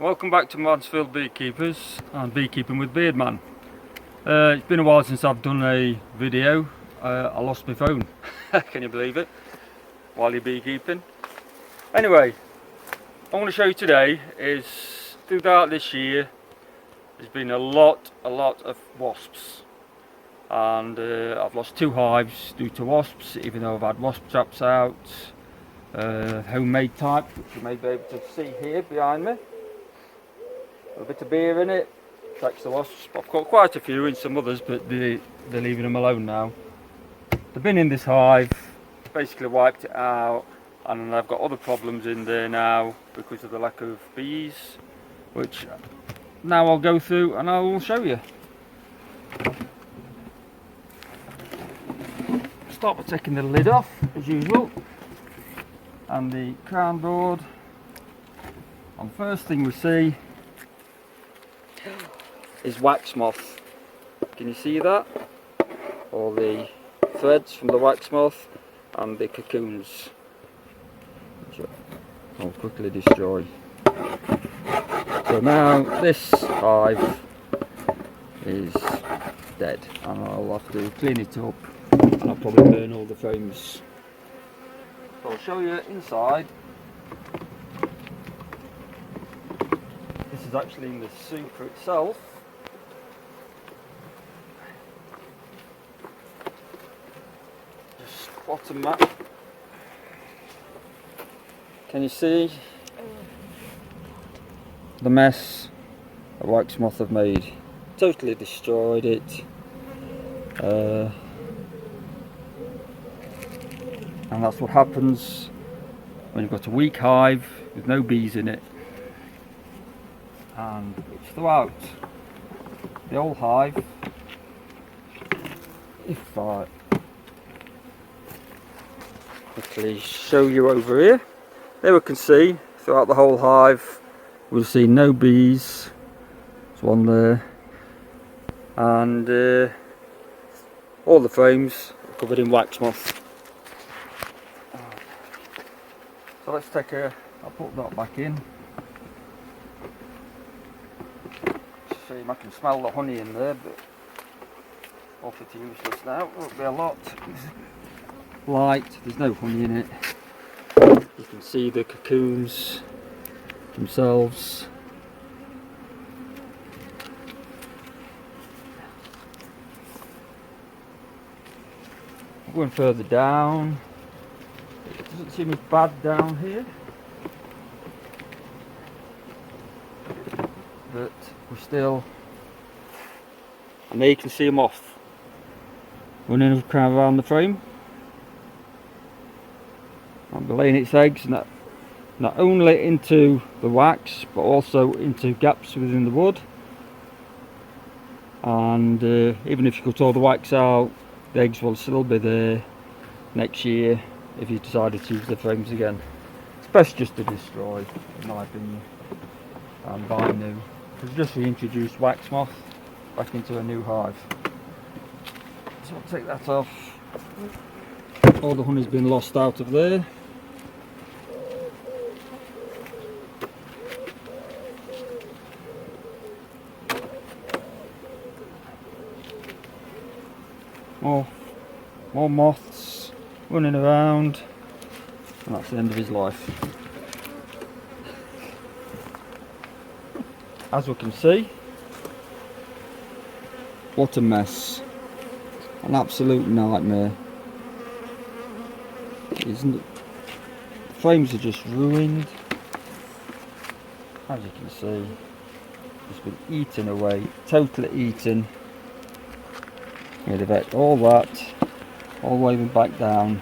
Welcome back to Mansfield Beekeepers and Beekeeping with Beardman. It's been a while since I've done a video. I lost my phone. Can you believe it? While you're beekeeping. Anyway, I want to show you today is throughout this year there's been a lot of wasps, and I've lost 2 hives due to wasps, even though I've had wasp traps out, homemade type, which you may be able to see here behind me. A bit of beer in it, attracts the wasps. I've caught quite a few in some others, but they're leaving them alone now. They've been in this hive, basically wiped it out, and I've got other problems in there now because of the lack of bees, which now I'll go through and I will show you. Start by taking the lid off as usual, and the crown board. And first thing we see is wax moth. Can you see that? All the threads from the wax moth and the cocoons, which I'll quickly destroy. So now this hive is dead, and I'll have to clean it up, and I'll probably burn all the frames. So I'll show you inside. This is actually in the super itself. Just bottom map. Can you see the mess the wax moth have made? Totally destroyed it. And that's what happens when you've got a weak hive with no bees in it. And it's throughout the whole hive. If I quickly show you over here, there we can see throughout the whole hive we'll see no bees. There's one there, and all the frames are covered in wax moth. So let's take I'll put that back in. See, I can smell the honey in there, but all pretty useless now. Won't be a lot. Light, there's no honey in it. You can see the cocoons themselves. Going further down, it doesn't seem as bad down here, but we're still, and there you can see a moth running around the frame and laying its eggs, not only into the wax but also into gaps within the wood. And even if you cut all the wax out, the eggs will still be there next year if you decided to use the frames again. It's best just to destroy, in my opinion, and buy new. We've just reintroduced wax moth back into a new hive. So I'll take that off. All the honey's been lost out of there. More moths running around, and that's the end of his life. As we can see, what a mess, an absolute nightmare. Isn't it? The frames are just ruined. As you can see, it's been eaten away, totally eaten. They've ate all that, all the way back down,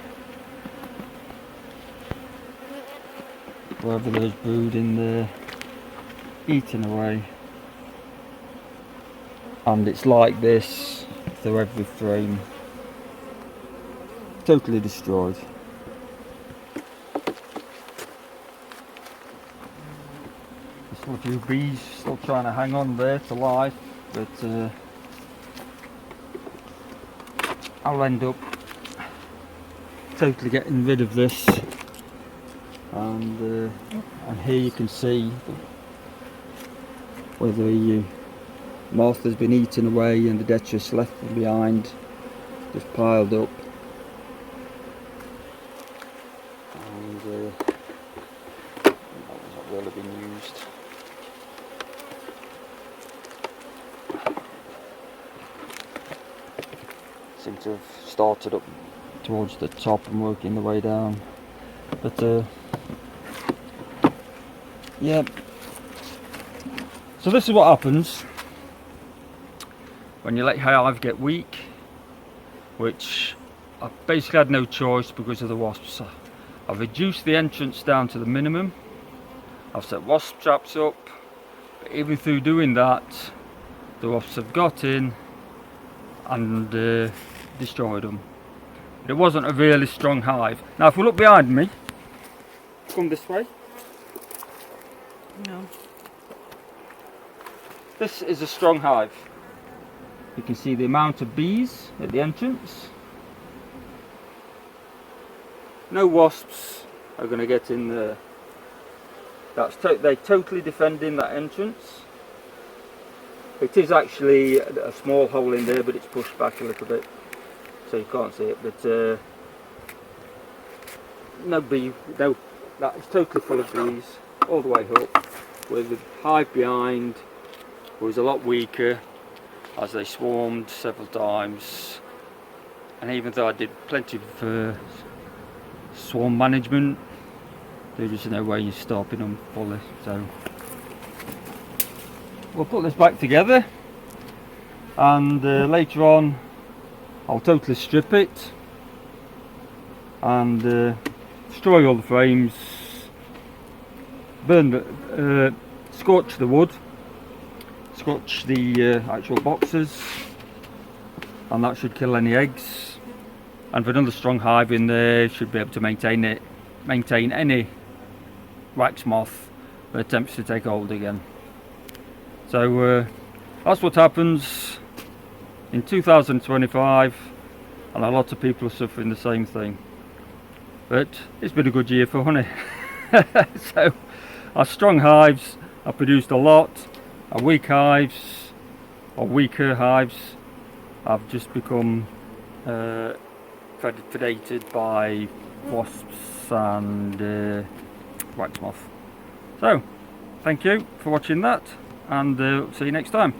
wherever there's brood in there, eaten away. And it's like this through every frame, totally destroyed. There's still a few bees still trying to hang on there to life, but I'll end up totally getting rid of this, and here you can see where the moth has been eaten away and the detritus left behind, just piled up. And that was not really been used. Seem to have started up towards the top and working the way down, but yeah. So this is what happens when you let hive get weak, which I've basically had no choice because of the wasps. I've reduced the entrance down to the minimum. I've set wasp traps up, but even through doing that, the wasps have got in and destroyed them. But it wasn't a really strong hive. Now if we look behind me, come this way. No. This is a strong hive. You can see the amount of bees at the entrance. No wasps are going to get in there. They're totally defending that entrance. It is actually a small hole in there, but it's pushed back a little bit, so you can't see it. But no bee, no, that is totally full of bees all the way up. Where the hive behind was a lot weaker, as they swarmed several times. And even though I did plenty of swarm management, there's just no way you're stopping them fully. So we'll put this back together, and later on I'll totally strip it and destroy all the frames, burn the, scorch the wood, scorch the actual boxes, and that should kill any eggs. And for another strong hive in there, should be able to maintain any wax moth that attempts to take hold again. So that's what happens in 2025, and a lot of people are suffering the same thing. But it's been a good year for honey. So our strong hives have produced a lot. Our weak hives, or weaker hives, have just become predated by wasps and wax moth. So thank you for watching that, and see you next time.